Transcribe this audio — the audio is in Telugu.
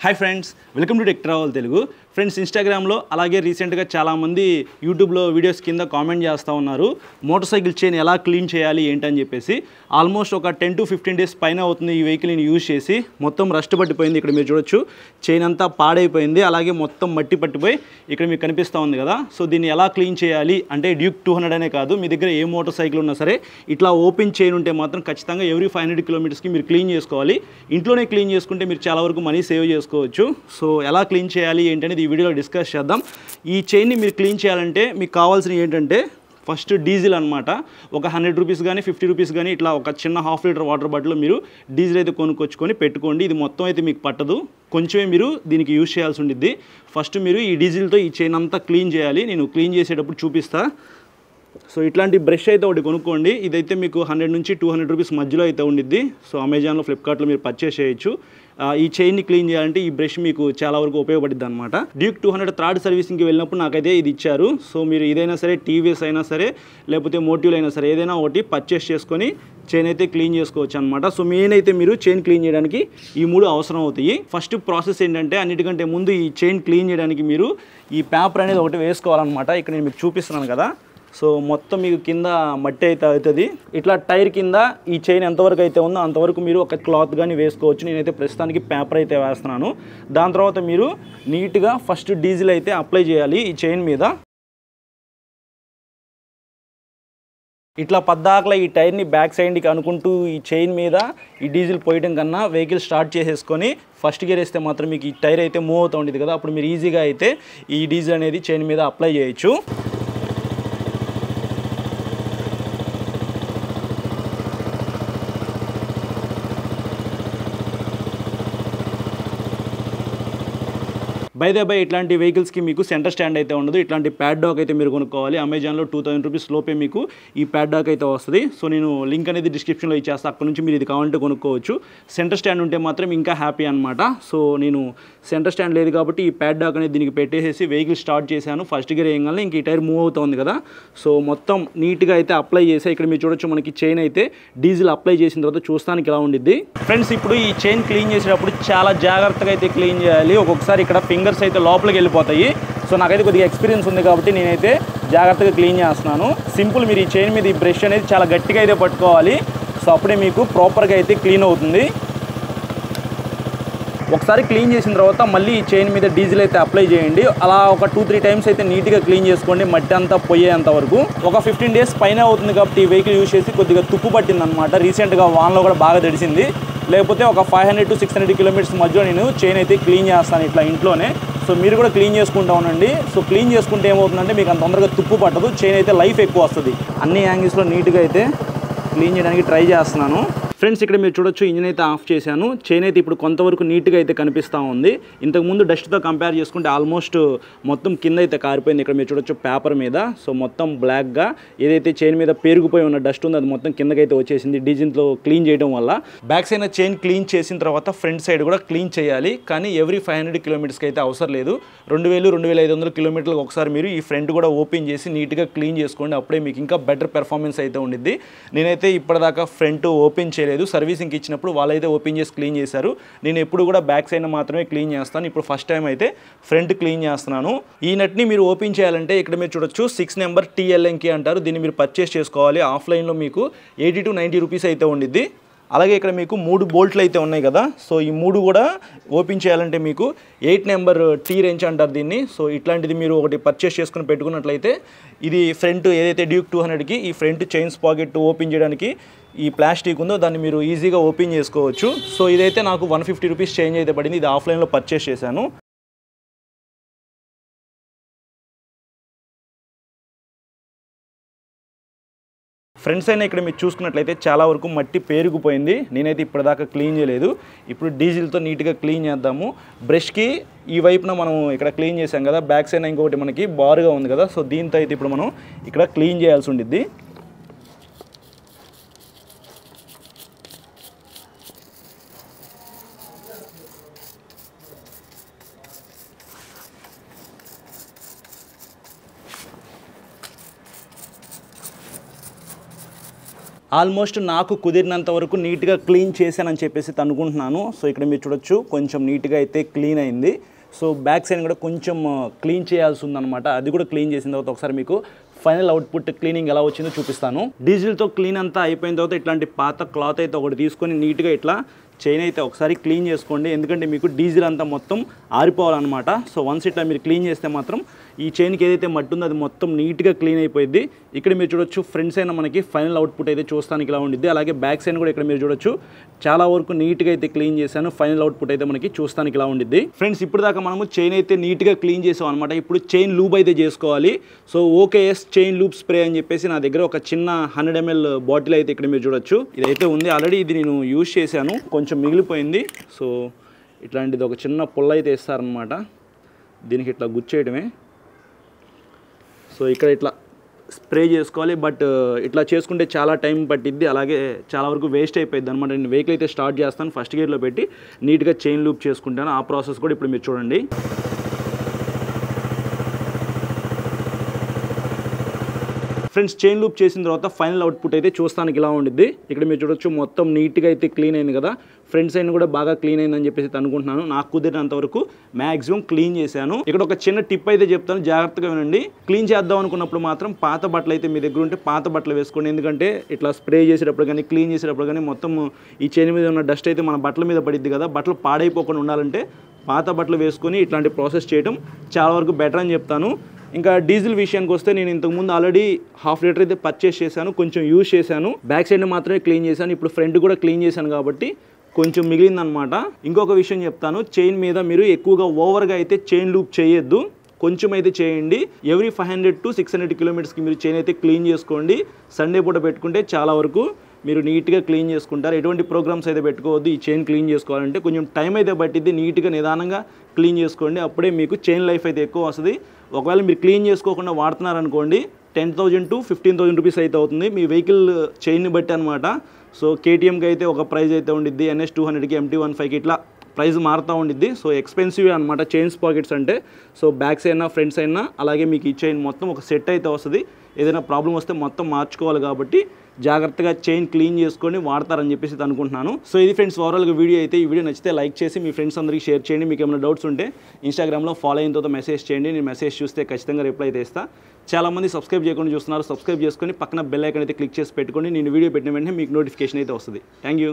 Hi friends, welcome to tech travel Telugu. Friends, ఇన్స్టాగ్రామ్లో అలాగే రీసెంట్గా చాలామంది యూట్యూబ్లో వీడియోస్ కింద కామెంట్ చేస్తూ ఉన్నారు మోటార్ సైకిల్ చైన్ ఎలా క్లీన్ చేయాలి ఏంటని చెప్పేసి. ఆల్మోస్ట్ ఒక 10 to 15 days పైన అవుతుంది ఈ వెహికల్ని యూజ్ చేసి. మొత్తం రస్ట్ పట్టిపోయింది, ఇక్కడ మీరు చూడొచ్చు చైన్ అంతా పాడైపోయింది, అలాగే మొత్తం మట్టి పట్టిపోయి ఇక్కడ మీకు కనిపిస్తూ ఉంది కదా. సో దీన్ని ఎలా క్లీన్ చేయాలి అంటే డ్యూక్ 200 అనే కాదు, మీ దగ్గర ఏ మోటార్ సైకిల్ ఉన్నా సరే ఇట్లా ఓపెన్ చైన్ ఉంటే మాత్రం ఖచ్చితంగా ఎవ్రీ 500 kilometers మీరు క్లీన్ చేసుకోవాలి. ఇంట్లోనే క్లీన్ చేసుకుంటే మీరు చాలా వరకు మనీ సేవ్ చేసుకోవచ్చు. సో ఎలా క్లీన్ చేయాలి ఏంటనేది ఈ వీడియోలో డిస్కస్ చేద్దాం. ఈ చైన్ని మీరు క్లీన్ చేయాలంటే మీకు కావాల్సినవి ఏంటంటే ఫస్ట్ డీజిల్ అనమాట. ఒక 100 రూపీస్ కానీ 50 రూపీస్ కానీ ఇట్లా ఒక చిన్న ½ లీటర్ వాటర్ బాటిల్లో మీరు డీజిల్ అయితే కొనుక్కొచ్చుకొని పెట్టుకోండి. ఇది మొత్తం అయితే మీకు పట్టదు, కొంచెమే మీరు దీనికి యూజ్ చేయాల్సి ఉండిద్ది. ఫస్ట్ మీరు ఈ డీజిల్తో ఈ చైన్ అంతా క్లీన్ చేయాలి. నేను క్లీన్ చేసేటప్పుడు చూపిస్తా. సో ఇట్లాంటి బ్రష్ అయితే ఒకటి కొనుక్కోండి. ఇదైతే మీకు 100 నుంచి 200 రూపీస్ మధ్యలో అయితే ఉండిద్ది. సో అమెజాన్లో, ఫ్లిప్కార్ట్లో మీరు పర్చేస్ చేయొచ్చు. ఈ చైన్ని క్లీన్ చేయాలంటే ఈ బ్రష్ మీకు చాలా వరకు ఉపయోగపడుద్ది అనమాట. డ్యూక్ 200 థర్డ్ సర్వీసింగ్కి వెళ్ళినప్పుడు నాకైతే ఇది ఇచ్చారు. సో మీరు ఇదైనా సరే, టీవీఎస్ అయినా సరే, లేకపోతే మోటివ్లు అయినా సరే, ఏదైనా ఒకటి పర్చేస్ చేసుకొని చైన్ అయితే క్లీన్ చేసుకోవచ్చు అనమాట. సో మెయిన్ అయితే మీరు చైన్ క్లీన్ చేయడానికి ఈ 3 అవసరం అవుతాయి. ఫస్ట్ ప్రాసెస్ ఏంటంటే అన్నిటికంటే ముందు ఈ చైన్ క్లీన్ చేయడానికి మీరు ఈ పేపర్ అనేది ఒకటి వేసుకోవాలన్నమాట. ఇక్కడ నేను మీకు చూపిస్తున్నాను కదా. సో మొత్తం మీకు కింద మట్టి అయితే అవుతుంది. ఇట్లా టైర్ కింద ఈ చైన్ ఎంతవరకు అయితే ఉందో అంతవరకు మీరు ఒక క్లాత్ కానీ వేసుకోవచ్చు. నేనైతే ప్రస్తుతానికి పేపర్ అయితే వేస్తున్నాను. దాని తర్వాత మీరు నీట్గా ఫస్ట్ డీజిల్ అయితే అప్లై చేయాలి ఈ చైన్ మీద. ఇట్లా పద్దాకలా ఈ టైర్ని బ్యాక్ సైడ్కి అనుకుంటూ ఈ చైన్ మీద ఈ డీజిల్ పోయడం కన్నా వెహికల్ స్టార్ట్ చేసేసుకొని ఫస్ట్ గేర్ వేస్తే మాత్రం మీకు ఈ టైర్ అయితే మూవ్ అవుతూ ఉంటుంది కదా. అప్పుడు మీరు ఈజీగా అయితే ఈ డీజిల్ అనేది చైన్ మీద అప్లై చేయొచ్చు. బై ఇట్లాంటి వెహికల్స్కి మీకు సెంటర్ స్టాండ్ అయితే ఉండదు. ఇట్లాంటి ప్యాడ్ డాక్ అయితే మీరు కొనుక్కోవాలి. అమెజాన్లో 2000 రూపీస్ లోపే మీకు ఈ ప్యాడ్ డాక్ అయితే వస్తుంది. సో నేను లింక్ అనేది డిస్క్రిప్షన్లో ఇచ్చేస్తాను, అక్కడ నుంచి మీరు ఇది కావాలంటే కొనుక్కోవచ్చు. సెంటర్ స్టాండ్ ఉంటే మాత్రం ఇంకా హ్యాపీ అనమాట. సో నేను సెంటర్ స్టాండ్ లేదు కాబట్టి ఈ ప్యాడ్ డాక్ అనేది దీనికి పెట్టేసి వెహికల్ స్టార్ట్ చేశాను. ఫస్ట్ గేర్ వేయగానే ఇంక ఈ టైర్ మూవ్ అవుతుంది కదా. సో మొత్తం నీట్గా అయితే అప్లై చేసి ఇక్కడ మీరు చూడొచ్చు మనకి చైన్ అయితే డీజిల్ అప్లై చేసిన తర్వాత చూస్తానికి ఇలా ఉండిద్ది. ఫ్రెండ్స్, ఇప్పుడు ఈ చైన్ క్లీన్ చేసేటప్పుడు చాలా జాగ్రత్తగా అయితే క్లీన్ చేయాలి. ఒక్కొక్కసారి ఇక్కడ ఫింగర్స్ అయితే లోపలికి వెళ్ళిపోతాయి. సో నాకైతే కొద్దిగా ఎక్స్పీరియన్స్ ఉంది కాబట్టి నేనైతే జాగ్రత్తగా క్లీన్ చేస్తున్నాను. సింపుల్, మీరు ఈ చైన్ మీద ఈ బ్రష్ అనేది చాలా గట్టిగా అయితే పట్టుకోవాలి. సో అప్పుడే మీకు ప్రాపర్గా అయితే క్లీన్ అవుతుంది. ఒకసారి క్లీన్ చేసిన తర్వాత మళ్ళీ ఈ చైన్ మీద డీజిల్ అయితే అప్లై చేయండి. అలా ఒక 2-3 times అయితే నీట్గా క్లీన్ చేసుకోండి, మట్టి అంతా పోయేంత వరకు. ఒక 15 days పైన అవుతుంది కాబట్టి ఈ వెహికల్ యూజ్ చేసి కొద్దిగా తుప్పు పట్టింది అనమాట. రీసెంట్గా వాన్లో కూడా బాగా తడిసింది. లేకపోతే ఒక 500 to 600 kilometers మధ్యలో నేను చైన్ అయితే క్లీన్ చేస్తాను ఇట్లా ఇంట్లోనే. సో మీరు కూడా క్లీన్ చేసుకుంటా ఉండండి. సో క్లీన్ చేసుకుంటే ఏమవుతుందంటే మీకు అంత తొందరగా తుప్పు పట్టదు, చైన్ అయితే లైఫ్ ఎక్కువ వస్తుంది. అన్ని యాంగిల్స్లో నీట్గా అయితే క్లీన్ చేయడానికి ట్రై చేస్తున్నాను. ఫ్రెండ్స్, ఇక్కడ మీరు చూడొచ్చు ఇంజిన్ అయితే ఆఫ్ చేశాను. చైన్ అయితే ఇప్పుడు కొంతవరకు నీట్గా అయితే కనిపిస్తూ ఉంది. ఇంతకుముందు డస్ట్తో కంపేర్ చేసుకుంటే ఆల్మోస్ట్ మొత్తం కింద అయితే కారిపోయింది. ఇక్కడ మీరు చూడొచ్చు పేపర్ మీద. సో మొత్తం బ్లాక్గా ఏదైతే చైన్ మీద పేరుకుపోయి ఉన్న డస్ట్ ఉందో అది మొత్తం కిందకైతే వచ్చేసింది డీజిల్తో క్లీన్ చేయడం వల్ల. బ్యాక్ సైడ్ చైన్ క్లీన్ చేసిన తర్వాత ఫ్రంట్ సైడ్ కూడా క్లీన్ చేయాలి. కానీ ఎవ్రీ 500 kilometers అయితే అవసరం లేదు. 2000-2500 kilometers ఒకసారి మీరు ఈ ఫ్రంట్ కూడా ఓపెన్ చేసి నీట్గా క్లీన్ చేసుకోండి. అప్పుడే మీకు ఇంకా బెటర్ పెర్ఫార్మెన్స్ అయితే ఉండిద్ది. నేనైతే ఇప్పటిదాకా ఫ్రంట్ ఓపెన్ చేయలేదు. సర్వీసింగ్కి ఇచ్చినప్పుడు వాళ్ళైతే ఓపెన్ చేసి క్లీన్ చేశారు. నేను ఎప్పుడు కూడా బ్యాక్ సైడ్ మాత్రమే క్లీన్ చేస్తాను. ఇప్పుడు ఫస్ట్ టైం అయితే ఫ్రంట్ క్లీన్ చేస్తున్నాను. ఈ నట్ని మీరు ఓపెన్ చేయాలంటే ఇక్కడ మీరు చూడొచ్చు 6 నెంబర్ TLNK అంటారు. దీన్ని మీరు పర్చేస్ చేసుకోవాలి. ఆఫ్లైన్లో మీకు 80 to 90 రూపీస్ అయితే ఉండిద్ది. అలాగే ఇక్కడ మీకు 3 బోల్ట్లు అయితే ఉన్నాయి కదా. సో ఈ 3 కూడా ఓపెన్ చేయాలంటే మీకు 8 నెంబర్ T wrench అంటారు దీన్ని. సో ఇట్లాంటిది మీరు ఒకటి పర్చేస్ చేసుకుని పెట్టుకున్నట్లయితే ఇది ఫ్రంట్ ఏదైతే డ్యూక్ 200కి ఈ ఫ్రంట్ చైన్స్ పాకెట్ ఓపెన్ చేయడానికి ఈ ప్లాస్టిక్ ఉందో దాన్ని మీరు ఈజీగా ఓపెన్ చేసుకోవచ్చు. సో ఇదైతే నాకు 150 రూపీస్ చేంజ్ అయితే పడింది. ఇది ఆఫ్లైన్లో పర్చేస్ చేశాను. ఫ్రంట్ సైడ్ ఇక్కడ మీరు చూసుకున్నట్లయితే చాలా వరకు మట్టి పేరుకుపోయింది. నేనైతే ఇప్పటిదాకా క్లీన్ చేయలేదు. ఇప్పుడు డీజిల్తో నీట్గా క్లీన్ చేద్దాము. బ్రష్కి ఈ వైపున మనం ఇక్కడ క్లీన్ చేసాం కదా, బ్యాక్ సైడ్ ఇంకొకటి మనకి బారుగా ఉంది కదా. సో దీంతో అయితే ఇప్పుడు మనం ఇక్కడ క్లీన్ చేయాల్సి ఉండిద్ది. ఆల్మోస్ట్ నాకు కుదిరినంత వరకు నీట్గా క్లీన్ చేశానని చెప్పేసి అనుకుంటున్నాను. సో ఇక్కడ మీరు చూడొచ్చు కొంచెం నీట్గా అయితే క్లీన్ అయింది. సో బ్యాక్ సైడ్ కూడా కొంచెం క్లీన్ చేయాల్సి ఉందన్నమాట. అది కూడా క్లీన్ చేసిన తర్వాత ఒకసారి మీకు ఫైనల్ అవుట్పుట్ క్లీనింగ్ ఎలా వచ్చిందో చూపిస్తాను. డీజిల్తో క్లీన్ అంతా అయిపోయిన తర్వాత ఇట్లాంటి పాత క్లాత్ అయితే ఒకటి తీసుకొని నీట్గా ఇట్లా చైన్ అయితే ఒకసారి క్లీన్ చేసుకోండి. ఎందుకంటే మీకు డీజిల్ అంతా మొత్తం ఆరిపోవాలన్నమాట. సో వన్స్ ఇట్లా మీరు క్లీన్ చేస్తే మాత్రం ఈ చైన్కి ఏదైతే మట్టి ఉందో అది మొత్తం నీట్గా క్లీన్ అయిపోయింది. ఇక్కడ మీరు చూడొచ్చు ఫ్రంట్ సైడ్ మనకి ఫైనల్ అవుట్పుట్ అయితే చూస్తానికి ఇలా ఉండిద్ది. అలాగే బ్యాక్ సైడ్ కూడా ఇక్కడ మీరు చూడొచ్చు చాలా వరకు నీట్గా అయితే క్లీన్ చేశాను. ఫైనల్ అవుట్పుట్ అయితే మనకి చూస్తానికి ఇలా ఉండిద్ది. ఫ్రెండ్స్ ఇప్పుడు దాకా మనము చైన్ అయితే నీట్గా క్లీన్ చేసాం అనమాట. ఇప్పుడు చైన్ లూబ్ అయితే చేసుకోవాలి. సో ఓకేఎస్ చైన్ లూబ్ స్ప్రే అని చెప్పేసి నా దగ్గర ఒక చిన్న 100 ml బాటిల్ అయితే ఇక్కడ మీరు చూడొచ్చు ఇదైతే ఉంది. ఆల్రెడీ ఇది నేను యూజ్ చేశాను, కొంచెం మిగిలిపోయింది. సో ఇట్లాంటిది ఒక చిన్న పుల్ల అయితే ఇస్తారనమాట. దీనికి ఇట్లా గుచ్చేయడమే. సో ఇక్కడ ఇట్లా స్ప్రే చేసుకోవాలి. బట్ ఇట్లా చేసుకుంటే చాలా టైం పట్టిద్ది, అలాగే చాలా వరకు వేస్ట్ అయిపోయింది అనమాట. నేను వెహికల్ అయితే స్టార్ట్ చేస్తాను, ఫస్ట్ గేర్లో పెట్టి నీట్గా చైన్ లూప్ చేసుకుంటాను. ఆ ప్రాసెస్ కూడా ఇప్పుడు మీరు చూడండి. ఫ్రెండ్స్ చైన్ లూప్ చేసిన తర్వాత ఫైనల్ అవుట్పుట్ అయితే చూస్తానికి ఇలా ఉండిద్ది. ఇక్కడ మీరు చూడొచ్చు మొత్తం నీట్గా అయితే క్లీన్ అయింది కదా. ఫ్రంట్ సైడ్ కూడా బాగా క్లీన్ అయిందని చెప్పేసి అనుకుంటున్నాను. నాకు కుదిరినంత వరకు మ్యాక్సిమం క్లీన్ చేశాను. ఇక్కడ ఒక చిన్న టిప్ అయితే చెప్తాను, జాగ్రత్తగా వినండి. క్లీన్ చేద్దాం అనుకున్నప్పుడు మాత్రం పాత బట్టలు అయితే మీ దగ్గర ఉంటే పాత బట్టలు వేసుకోండి. ఎందుకంటే ఇట్లా స్ప్రే చేసేటప్పుడు కానీ క్లీన్ చేసేటప్పుడు కానీ మొత్తం ఈ చైన్ మీద ఉన్న డస్ట్ అయితే మన బట్టల మీద పడిద్ది కదా. బట్టలు పాడైపోకుండా ఉండాలంటే పాత బట్టలు వేసుకొని ఇట్లాంటి ప్రాసెస్ చేయడం చాలా వరకు బెటర్ అని చెప్తాను. ఇంకా డీజిల్ విషయానికి వస్తే నేను ఇంతకుముందు ఆల్రెడీ 1/2 లీటర్ అయితే పర్చేస్ చేశాను, కొంచెం యూజ్ చేశాను. బ్యాక్ సైడ్ మాత్రమే క్లీన్ చేశాను. ఇప్పుడు ఫ్రంట్ కూడా క్లీన్ చేశాను కాబట్టి కొంచెం మిగిలిందనమాట. ఇంకొక విషయం చెప్తాను, చైన్ మీద మీరు ఎక్కువగా ఓవర్గా అయితే చైన్ లూప్ చేయొద్దు, కొంచెం అయితే చేయండి. ఎవ్రీ 500 to 600 కిలోమీటర్స్కి మీరు చైన్ అయితే క్లీన్ చేసుకోండి. సండే పూట పెట్టుకుంటే చాలా వరకు మీరు నీట్గా క్లీన్ చేసుకుంటారు. ఎటువంటి ప్రోగ్రామ్స్ అయితే పెట్టుకోవద్దు. ఈ చైన్ క్లీన్ చేసుకోవాలంటే కొంచెం టైం అయితే పట్టిద్ది. నీట్గా నిదానంగా క్లీన్ చేసుకోండి, అప్పుడే మీకు చైన్ లైఫ్ అయితే ఎక్కువ వస్తుంది. ఒకవేళ మీరు క్లీన్ చేసుకోకుండా వాడుతున్నారనుకోండి 10,000 to 15,000 రూపీస్ అయితే అవుతుంది మీ వెహికల్ చైన్ని బట్టి అనమాట. సో కేటీఎంకి అయితే ఒక ప్రైజ్ అయితే ఉండిద్ది, NS 200కి MT-15కి ఇట్లా ప్రైస్ మారుతూ ఉండిద్ది. సో ఎక్స్పెన్సివ్ అనమాట చైన్స్ పాకెట్స్ అంటే. సో బ్యాక్స్ అయినా ఫ్రంట్స్ అయినా అలాగే మీకు ఈ చైన్ మొత్తం ఒక సెట్ అయితే వస్తుంది. ఏదైనా ప్రాబ్లం వస్తే మొత్తం మార్చుకోవాలి కాబట్టి జాగ్రత్తగా చైన్ క్లీన్ చేసుకొని వాడతారని చెప్పేసి అనుకుంటున్నాను. సో ఇది ఫ్రెండ్స్ ఓవరాల్గా వీడియో అయితే. ఈ వీడియో నచ్చితే లైక్ చేసి మీ ఫ్రెండ్స్ అందరికీ షేర్ చేయండి. మీకు ఏమైనా డౌట్స్ ఉంటే ఇన్స్టాగ్రామ్లో ఫాలో అయిన తర్వాత మెసేజ్ చేయండి. నేను మెసేజ్ చూస్తే ఖచ్చితంగా రిప్లై అయితే ఇస్తాను. చాలామంది సబ్స్క్రైబ్ చేయకుండా చూస్తున్నారు, సబ్స్క్రైబ్ చేసుకొని పక్కన బెల్ ఐకాన్ అయితే క్లిక్ చేసి పెట్టుకోండి. నేను వీడియో పెట్టిన వెంటనే మీకు నోటిఫికేషన్ అయితే వస్తుంది. Thank you.